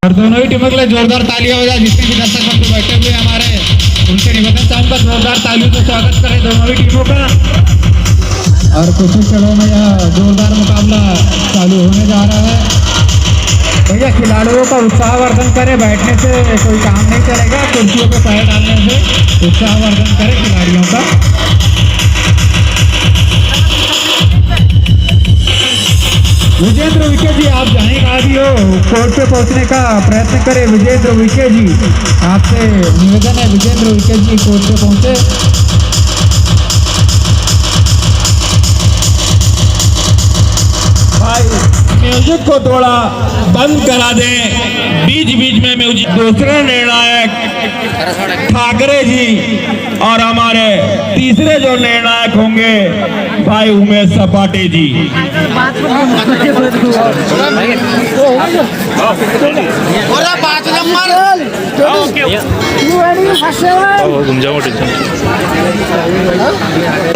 और दोनों ही टीमों के लिए जोरदार तालियां हो जाए। जितने भी दर्शक बंधु बैठे हुए हमारे, उनसे निवेदन चाहूंगा जोरदार तालियों से स्वागत करें दोनों ही टीमों का। और कुछ ही क्षणों में यह जोरदार मुकाबला चालू होने जा रहा है। भैया खिलाड़ियों का उत्साहवर्धन करें, बैठने से कोई काम नहीं चलेगा, कुर्सियों पे पैर डालने से उत्साहवर्धन करें खिलाड़ियों का। विजेंद्र विके जी, आप जहाँ कहा भी हो कोर्ट पे पहुंचने का प्रयत्न करें। विजेंद्र विके जी, आपसे निवेदन है विजेंद्र विके जी कोर्ट पे पहुंचे। भाई म्यूजिक को थोड़ा बंद करा दें, बीच बीच में म्यूजिक। दूसरे निर्णायक ठाकरे जी और हमारे तीसरे जो निर्णायक होंगे भाई उमेश सपाटे जी।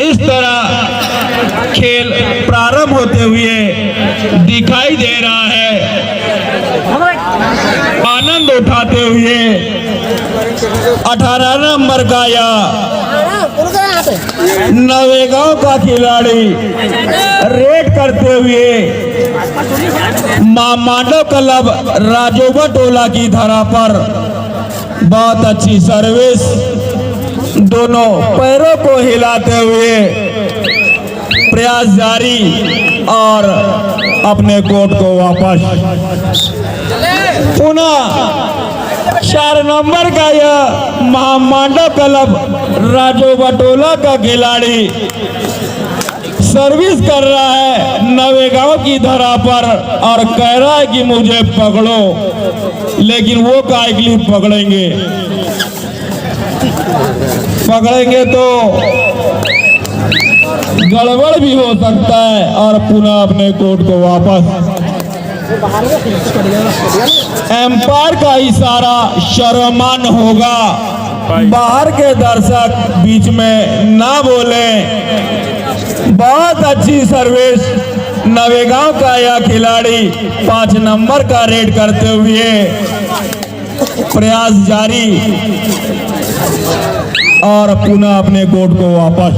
इस तरह खेल प्रारंभ होते हुए दिखाई दे रहा है। आनंद उठाते हुए 18 नंबर का या नवेगांव का खिलाड़ी रेड करते हुए मांडव क्लब राजोबा टोला की धरा पर बहुत अच्छी सर्विस, दोनों पैरों को हिलाते हुए प्रयास जारी और अपने कोर्ट को वापस। पुनः 4 नंबर का यह मांडव क्लब राजोबा टोला का खिलाड़ी सर्विस कर रहा है नवेगांव की धरा पर और कह रहा है कि मुझे पकड़ो, लेकिन वो काय के लिए पकड़ेंगे तो गड़बड़ भी हो सकता है और पुनः अपने कोर्ट को वापस। एम्पायर का इशारा सर्वमान्य होगा, बाहर के दर्शक बीच में ना बोलें। बहुत अच्छी सर्विस नवेगांव का यह खिलाड़ी 5 नंबर का रेड करते हुए प्रयास जारी और पुनः अपने कोर्ट को वापस।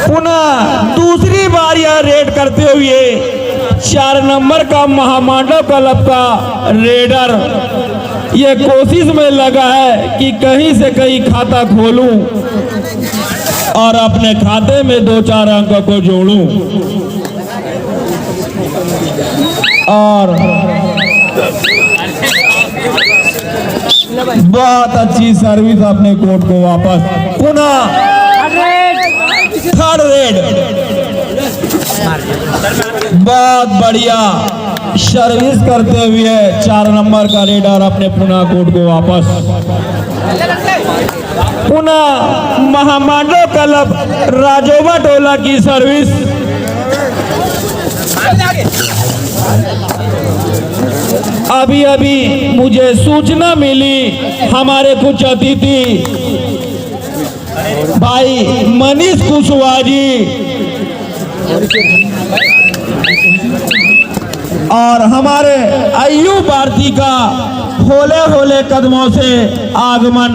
पुनः दूसरी बार यह रेड करते हुए 4 नंबर का महामांडव क्लब का रेडर ये कोशिश में लगा है कि कहीं से कहीं खाता खोलूं और अपने खाते में 2-4 अंक को जोड़ूं। और बहुत अच्छी सर्विस अपने कोर्ट को वापस। पुनः थर्ड रेड, बहुत बढ़िया सर्विस करते हुए 4 नंबर का रेडर अपने पुनः कोर्ट को वापस। पुनः महामांडव क्लब राजोबा टोला की सर्विस। अभी अभी मुझे सूचना मिली, हमारे कुछ अतिथि भाई मनीष कुशवाहा जी और हमारे अय्यूब भारती का होले होले कदमों से आगमन।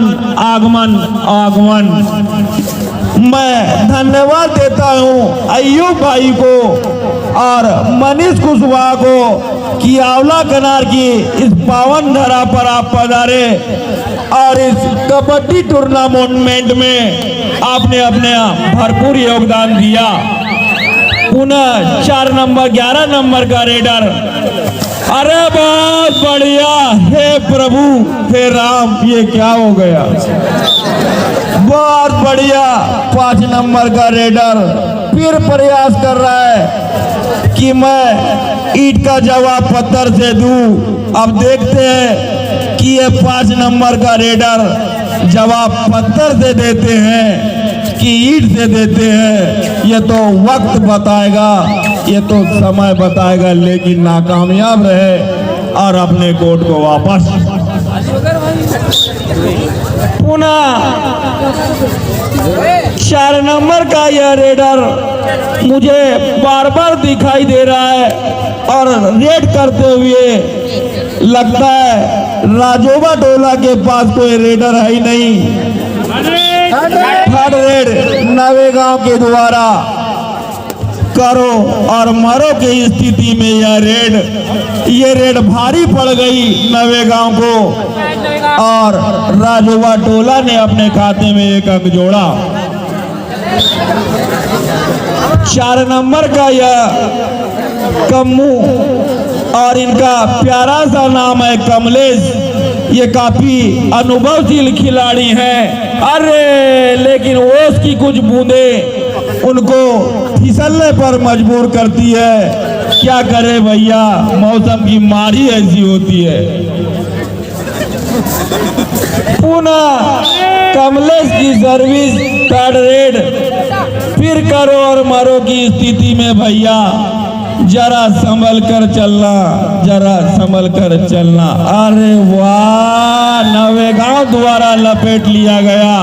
मैं धन्यवाद देता हूं अय्यूब भाई को और मनीष कुशवाहा को कि आंवला किनार की इस पावन धरा पर आप पधारे और इस कबड्डी टूर्नामेंट में आपने अपने भरपूर योगदान दिया। पुनः 4 नंबर 11 नंबर का रेडर, अरे बहुत बढ़िया, हे प्रभु हे राम, ये क्या हो गया। बहुत बढ़िया 5 नंबर का रेडर फिर प्रयास कर रहा है कि मैं ईंट का जवाब पत्थर से दूं। अब देखते हैं कि ये 5 नंबर का रेडर जवाब पत्थर से देते हैं कि ईंट से देते हैं। ये तो वक्त बताएगा, ये तो समय बताएगा, लेकिन नाकामयाब रहे और अपने कोर्ट को वापस। पुनः 4 नंबर का यह रेडर मुझे बार बार दिखाई दे रहा है और रेड करते हुए लगता है राजोबा टोला के पास कोई रेडर है ही नहीं। थर्ड रेड नवेगांव के द्वारा करो और मरो की स्थिति में ये रेड भारी पड़ गई नवेगांव को और राजोबा टोला ने अपने खाते में एक अंक जोड़ा। 4 नंबर का यह कम्मू और इनका प्यारा सा नाम है कमलेश। ये काफी अनुभवशील खिलाड़ी हैं। अरे लेकिन ओस की कुछ बूंदे उनको फिसलने पर मजबूर करती है। क्या करे भैया, मौसम की मार ही ऐसी होती है। पुनः कमलेश की सर्विस थर्ड रेड। फिर करो और मरो की स्थिति में भैया जरा संभल कर चलना, जरा संभल कर चलना। अरे वाह, नवेगांव द्वारा लपेट लिया गया।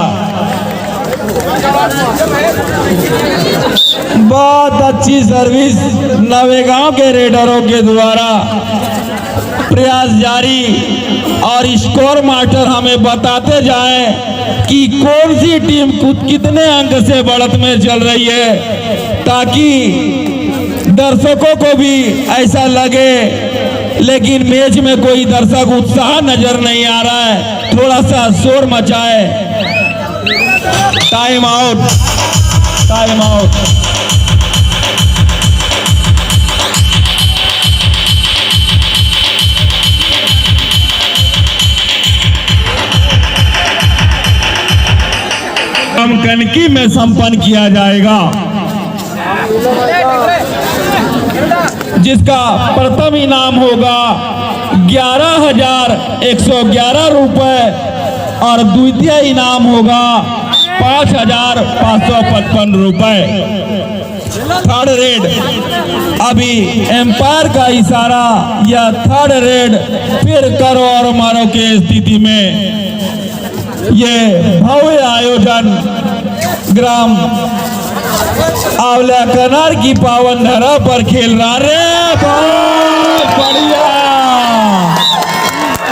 बहुत अच्छी सर्विस नवेगांव के रेडरों के द्वारा। प्रयास जारी और स्कोर मास्टर हमें बताते जाएं कि कौन सी टीम कितने अंक से बढ़त में चल रही है, ताकि दर्शकों को भी ऐसा लगे। लेकिन मैच में कोई दर्शक उत्साह नजर नहीं आ रहा है, थोड़ा सा शोर मचाए। Time out, time out. कनकी में संपन्न किया जाएगा, जिसका प्रथम इनाम होगा 11,111 रुपए और द्वितीय इनाम होगा 5,555 रुपए। थर्ड रेड, अभी एम्पायर का इशारा, यह थर्ड रेड फिर करो और मारो के स्थिति में ये भव्य आयोजन ग्राम आंवला कनार की पावन धरा पर खेल रहा रे। बहुत बढ़िया,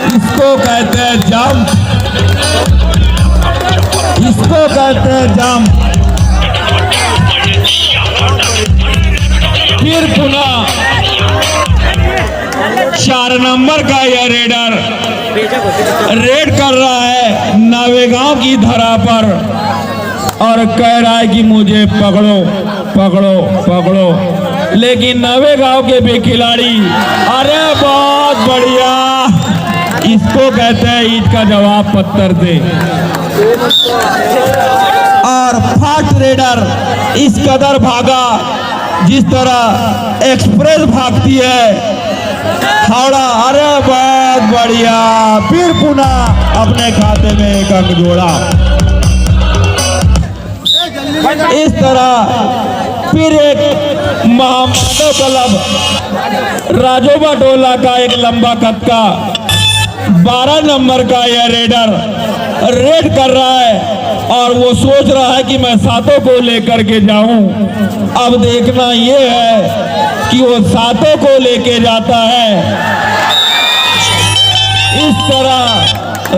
इसको कहते हैं जंप, इसको कहते हैं जंप। फिर पुनः 4 नंबर का यह रेडर रेड कर रहा है नवेगांव की धरा पर और कह रहा है कि मुझे पकड़ो पकड़ो पकड़ो। लेकिन नवेगांव के भी खिलाड़ी, अरे बहुत बढ़िया, इसको कहते हैं ईंट का जवाब पत्थर से। और फास्ट रेडर इस कदर भागा जिस तरह एक्सप्रेस भागती है हावड़ा। अरे बहुत बढ़िया, फिर पुनः अपने खाते में एक अंक जोड़ा। इस तरह फिर एक महामानव क्लब राजोबा टोला का एक लंबा कद का 12 नंबर का यह रेडर रेड कर रहा है और वो सोच रहा है कि मैं सातों को लेकर के जाऊं। अब देखना ये है कि वो सातों को लेके जाता है। इस तरह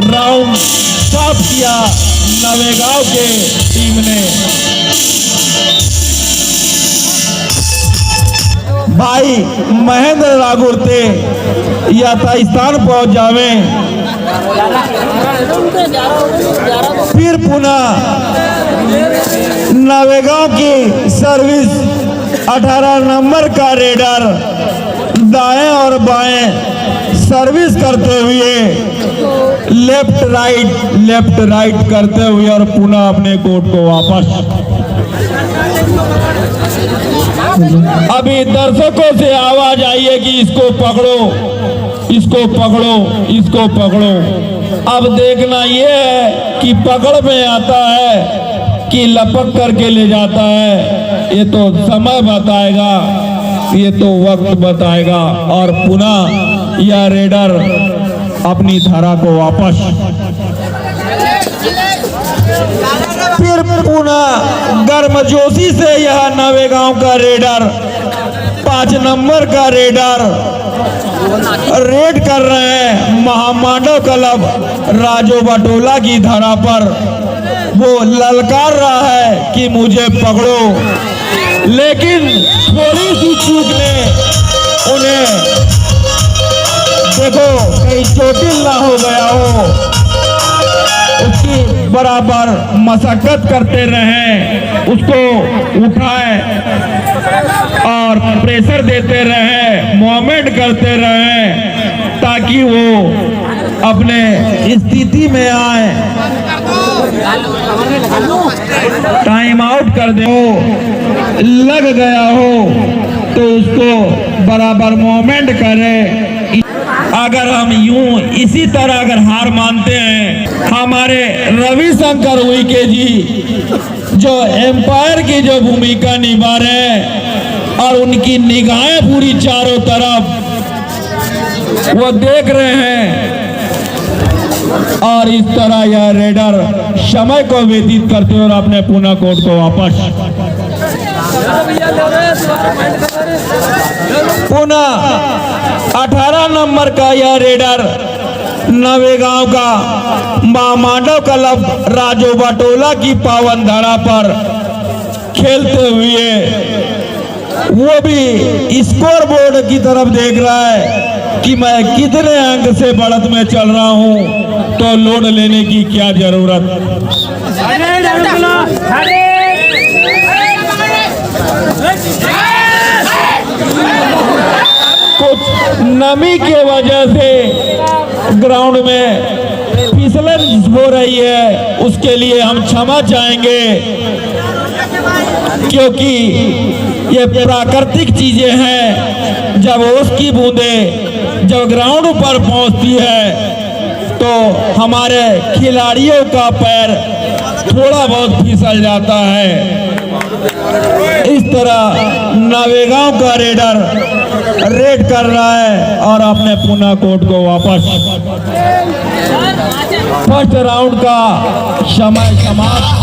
राउंड साफ किया नवेगांव के टीम ने। भाई महेंद्र रागुरते यथास्थान पहुंच जावे। फिर पुनः नवेगांव की सर्विस 18 नंबर का रेडर दाएं और बाएं सर्विस करते हुए लेफ्ट राइट करते हुए और पुनः अपने कोर्ट को वापस। अभी दर्शकों से आवाज आई है कि इसको पकड़ो, इसको पकड़ो, इसको पकड़ो। अब देखना ये है कि पकड़ में आता है कि लपक करके ले जाता है। ये तो समय बताएगा, ये तो वक्त बताएगा। और पुनः यह रेडर अपनी धारा को वापस। फिर पुनः गर्मजोशी से यह नवेगांव का रेडर 5 नंबर का रेडर रेड कर रहे हैं महामानव क्लब राजो बटोला की धरा पर। वो ललकार रहा है कि मुझे पकड़ो, लेकिन थोड़ी सी चूक ने उन्हें, देखो कहीं चोटिल ना हो गया हो, उसकी बराबर मशक्कत करते रहे, उसको उठाए और प्रेशर देते रहे, मूवमेंट करते रहे ताकि वो अपने स्थिति में आए। टाइम आउट कर दे हो, लग गया हो तो उसको बराबर मूवमेंट करे। अगर हम यूं इसी तरह अगर हार मानते हैं, हमारे रविशंकर उइके जी जो एम्पायर की जो भूमिका निभा रहे हैं और उनकी निगाहें पूरी चारों तरफ वो देख रहे हैं, और इस तरह यह रेडर समय को व्यतीत करते और अपने पुनः कोर्ट को वापस पुनः 18 नंबर का यह रेडर नवेगांव का महामानव क्लब राजो बटोला की पावन धरा पर खेलते हुए वो भी स्कोर बोर्ड की तरफ देख रहा है कि मैं कितने अंक से बढ़त में चल रहा हूं, तो लोड लेने की क्या जरूरत। कुछ नमी के वजह से ग्राउंड में फिसलन हो रही है, उसके लिए हम क्षमा चाहेंगे, क्योंकि ये प्राकृतिक चीजें हैं। जब ओस की बूंदें जब ग्राउंड पर पहुंचती है तो हमारे खिलाड़ियों का पैर थोड़ा बहुत फिसल जाता है। इस तरह नवेगांव का रेडर रेड कर रहा है और अपने पुनः कोर्ट को वापस। फर्स्ट राउंड का समय समाप्त।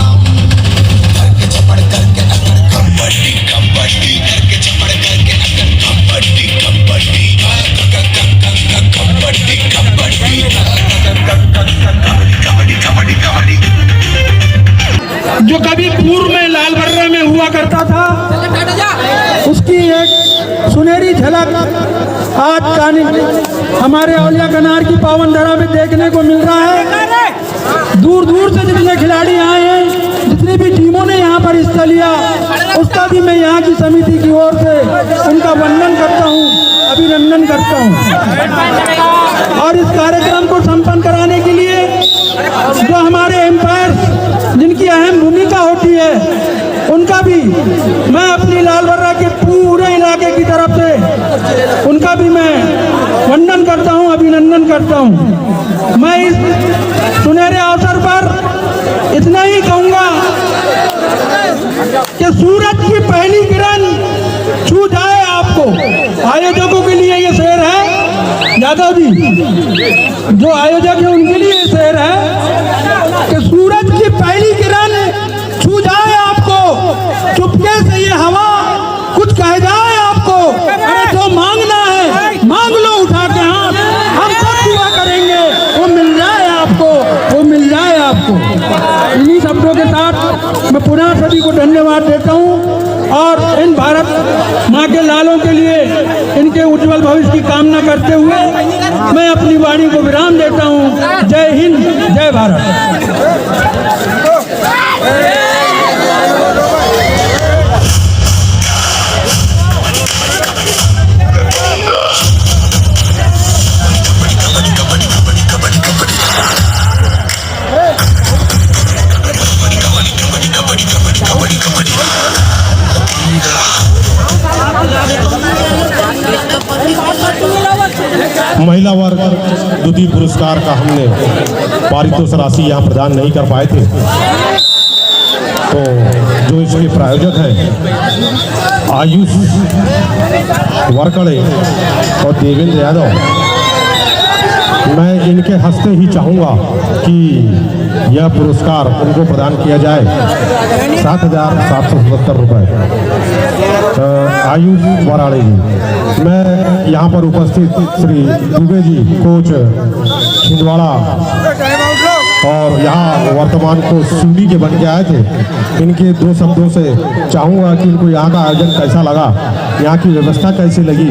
जो कभी पूर्व में लाल बर्रा में हुआ करता था, उसकी एक सुनहरी झलक आज हमारे औलिया कनार की पावन धरा में देखने को मिल रहा है। दूर दूर से जितने खिलाड़ी आए हैं, जितनी भी टीमों ने यहाँ पर हिस्सा लिया, उसका भी मैं यहाँ की समिति की ओर से उनका वंदन करता हूँ, अभिनंदन करता हूँ। और इस कार्यक्रम को संपन्न कराने के लिए जो हमारे एम्पायर जिनकी अहम भूमिका होती है, उनका भी मैं अपनी लाल बर्रा के पूरे इलाके की तरफ से उनका भी मैं वंदन करता हूं, अभिनंदन करता हूं। मैं इस सुनहरे अवसर पर इतना ही कहूंगा कि सूरज की पहली किरण छू जाए आपको। आयोजकों के लिए ये शेर है, यादव जी जो आयोजक है उनके लिए ये शेर है कि सूरज की पहली किरण छू जाए आपको, चुपके से ये हवा कुछ कह जाए आपको। अरे जो मांगना है मांग लो उठा के हाथ, हम सब दुआ करेंगे वो मिल जाए आपको, वो मिल जाए आपको। इन्हीं शब्दों के साथ मैं पुनः सभी को धन्यवाद देता हूँ और इन भारत माँ के लालों के लिए इनके उज्जवल भविष्य की कामना करते हुए मैं अपनी वाणी को विराम देता हूँ। जय हिंद, जय भारत। महिला वर्ग द्वितीय पुरस्कार का हमने पारितोषिक राशि यहाँ प्रदान नहीं कर पाए थे, तो जो इसके प्रायोजक हैं आयुष वारकड़े और देवेंद्र यादव, मैं इनके हंसते ही चाहूँगा कि यह पुरस्कार उनको प्रदान किया जाए 7,777 रुपये। आयुष वराड़े जी, मैं यहाँ पर उपस्थित श्री दुबे जी कोच छिंदवाड़ा और यहाँ वर्तमान को सुनी के बन के आए थे, इनके दो शब्दों से चाहूँगा कि इनको यहाँ का आयोजन कैसा लगा, यहाँ की व्यवस्था कैसी लगी,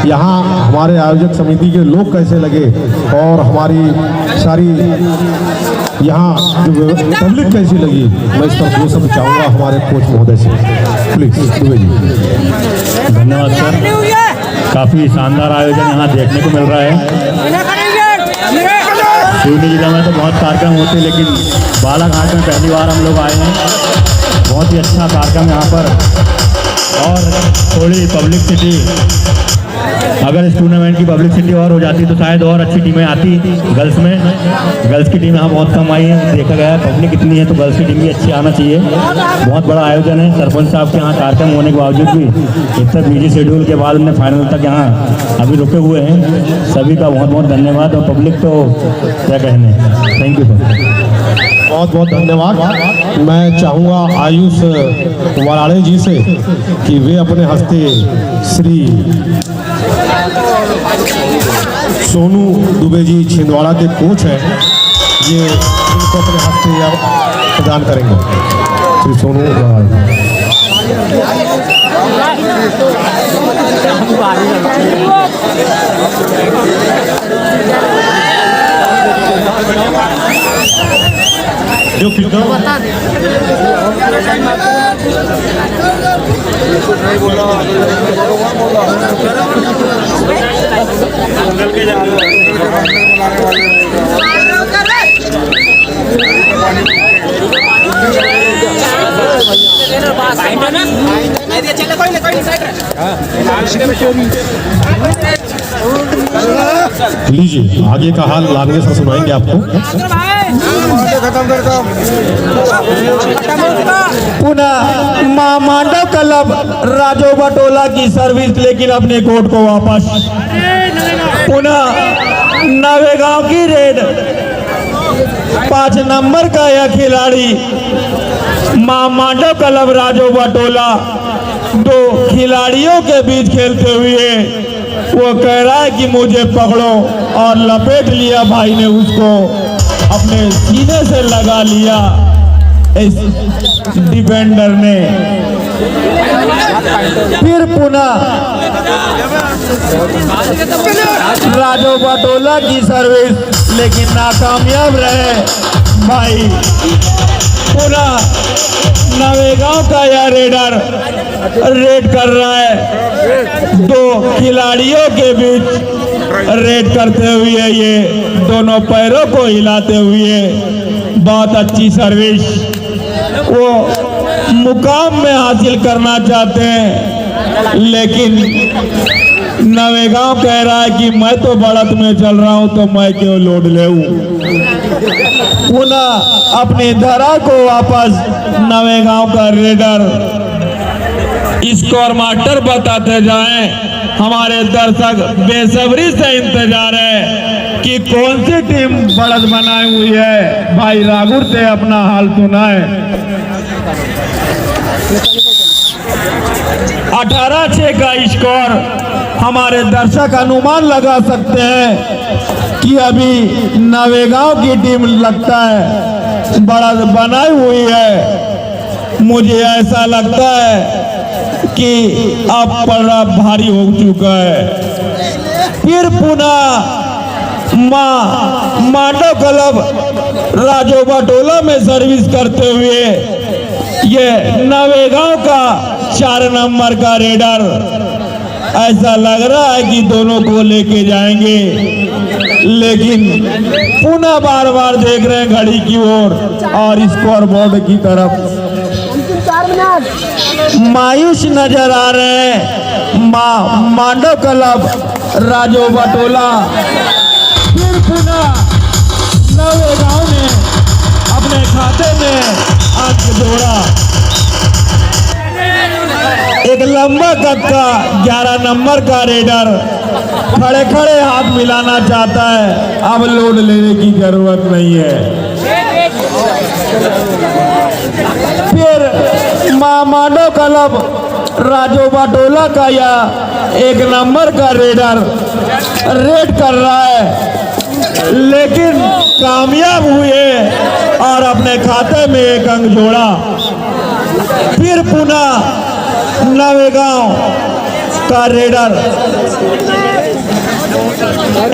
यहाँ हमारे आयोजक समिति के लोग कैसे लगे और हमारी सारी यहाँ जो पब्लिक कैसी लगी, मैं इस पर दो शब्द चाहूँगा हमारे कोच महोदय से। प्लीज दुबे जी। धन्यवाद सर, काफ़ी शानदार आयोजन यहाँ देखने को मिल रहा है। सिवनी जिला में तो बहुत कार्यक्रम होते हैं, लेकिन बालाघाट में पहली बार हम लोग आए हैं। बहुत ही अच्छा कार्यक्रम यहाँ पर, और थोड़ी पब्लिसिटी, अगर इस टूर्नामेंट की पब्लिसिटी और हो जाती तो शायद और अच्छी टीमें आती। गर्ल्स में, गर्ल्स की टीम यहाँ बहुत कम आई है, देखा गया है पब्लिक इतनी है तो गर्ल्स की टीम भी अच्छी आना चाहिए। बहुत बड़ा आयोजन है। सरपंच साहब के यहाँ कार्यक्रम होने के बावजूद भी इतना बिजी शेड्यूल के बाद उन्हें फाइनल तक यहाँ अभी रुके हुए हैं। सभी का बहुत बहुत धन्यवाद, और पब्लिक तो क्या कहने। थैंक यू सर, बहुत बहुत धन्यवाद। मैं चाहूँगा आयुष वराड़े जी से कि वे अपने हस्ते श्री सोनू दुबे जी छिंदवाड़ा के कोच हैं, ये इनको अपने हस्ते प्रदान करेंगे। श्री सोनू वराड़े। जो लीजिए आगे का हाल लाने से सुनाएंगे आपको। पुनः मां मांडव क्लब राजो बटोला की सर्विस, लेकिन अपने कोर्ट को वापस। पुनः नवेगांव की रेड, 5 नंबर का यह खिलाड़ी मां मांडव क्लब राजो बटोला 2 खिलाड़ियों के बीच खेलते हुए वो कह रहा है कि मुझे पकड़ो, और लपेट लिया भाई ने उसको, अपने सीने से लगा लिया इस डिफेंडर ने। फिर पुनः राजो बटोला की सर्विस, लेकिन नाकामयाब रहे भाई। पुनः नवेगांव का यह रेडर रेड कर रहा है, 2 खिलाड़ियों के बीच रेड करते हुए, ये दोनों पैरों को हिलाते हुए बहुत अच्छी सर्विस वो मुकाम में हासिल करना चाहते हैं, लेकिन नवेगांव कह रहा है कि मैं तो बढ़त में चल रहा हूं तो मैं क्यों लोड लेऊं। पुनः अपनी धरा को वापस नवेगांव का रेडर स्कोर मास्टर बताते जाएं। हमारे दर्शक बेसब्री से इंतजार है कि कौन सी टीम बढ़त बनाई हुई है। भाई राघुर से अपना हाल सुनाए। 18-6 का स्कोर हमारे दर्शक अनुमान लगा सकते हैं कि अभी नवेगांव की टीम लगता है बढ़त बनाई हुई है। मुझे ऐसा लगता है कि अब बड़ा भारी हो चुका है। फिर पुनः मांडव क्लब राजो बटोला में सर्विस करते हुए ये नवेगांव का 4 नंबर का रेडर, ऐसा लग रहा है कि दोनों को लेके जाएंगे, लेकिन पुनः बार बार देख रहे हैं घड़ी की ओर और स्कोर बोर्ड की तरफ। मायूस नजर आ रहे हैं मांडव क्लब राजो बटोला। फिर पुनः नवेगांव ने अपने खाते में अंक जोड़ा। एक लंबा कद का 11 नंबर का रेडर खड़े खड़े हाथ मिलाना चाहता है। अब लोड लेने की जरूरत नहीं है। फिर मामाडो क्लब राजो बाटोला का यह 1 नंबर का रेडर रेड कर रहा है, लेकिन कामयाब हुए और अपने खाते में 1 अंक जोड़ा। फिर पुनः नवेगांव का रेडर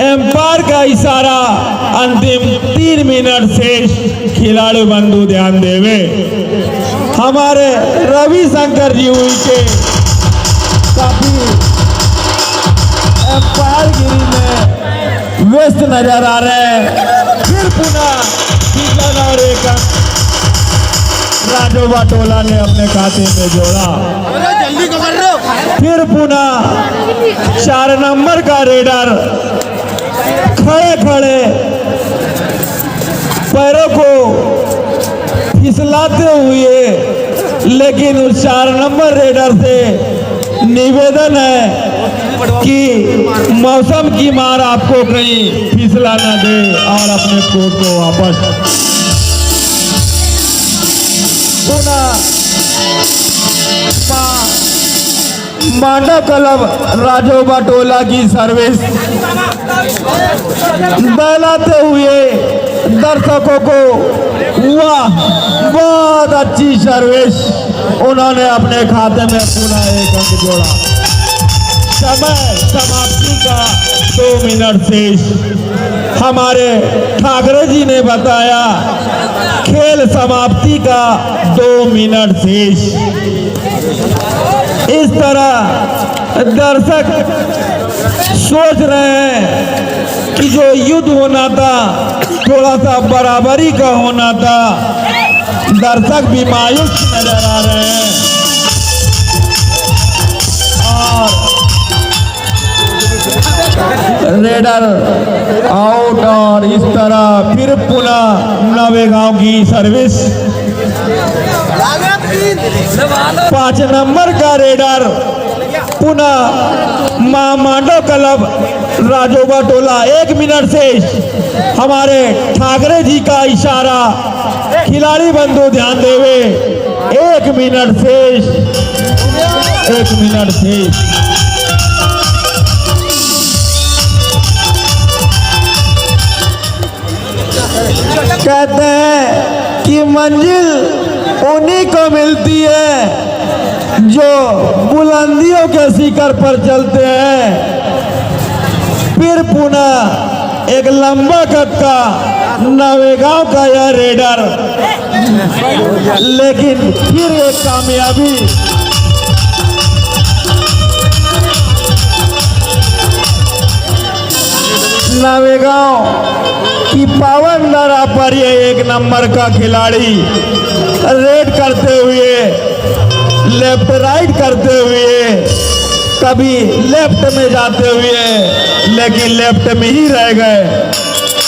एम्पायर का इशारा, अंतिम 3 मिनट शेष। खिलाड़ी बंधु ध्यान देवे, हमारे रविशंकर जी हुई के काफी एम्पायर गिरी में व्यस्त नजर आ रहे हैं। फिर पुनः 3 और 1 अंक राजो बाटोला ने अपने खाते में जोड़ा। फिर पुनः 4 नंबर का रेडर खड़े खड़े पैरों को फिसलाते हुए, लेकिन उस 4 नंबर रेडर से निवेदन है कि मौसम की मार आपको कहीं फिसला न दे और अपने कोर्ट को वापस। मांडव क्लब राजो बाटोला की सर्विस बहलाते हुए दर्शकों को, वाह बहुत अच्छी सर्विस, उन्होंने अपने खाते में पुनः 1 अंक जोड़ा। समय समाप्ति का 2 मिनट शेष। हमारे ठाकरे जी ने बताया खेल समाप्ति का 2 मिनट शेष। इस तरह दर्शक सोच रहे हैं कि जो युद्ध होना था थोड़ा सा बराबरी का होना था। दर्शक भी मायूस नजर आ रहे हैं और रेडर आउट। और इस तरह फिर पुनः नवेगांव की सर्विस। 5 नंबर का रेडर पुनः मामाडो क्लब राजो बाटोला। 1 मिनट शेष। हमारे ठाकरे जी का इशारा, खिलाड़ी बंधु ध्यान देवे। 1 मिनट शेष, 1 मिनट शेष। कहते हैं कि मंजिल उन्हीं को मिलती है जो बुलंदियों के शिखर पर चलते हैं। फिर पुनः एक लंबा कद का नवेगांव का यह रेडर, लेकिन फिर एक कामयाबी। नवेगांव की पावन धरा पर ये 1 नंबर का खिलाड़ी रेड करते हुए, लेफ्ट राइट करते हुए, कभी लेफ्ट में जाते हुए, लेकिन लेफ्ट में ही रह गए,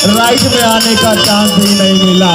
राइट में आने का चांस ही नहीं मिला।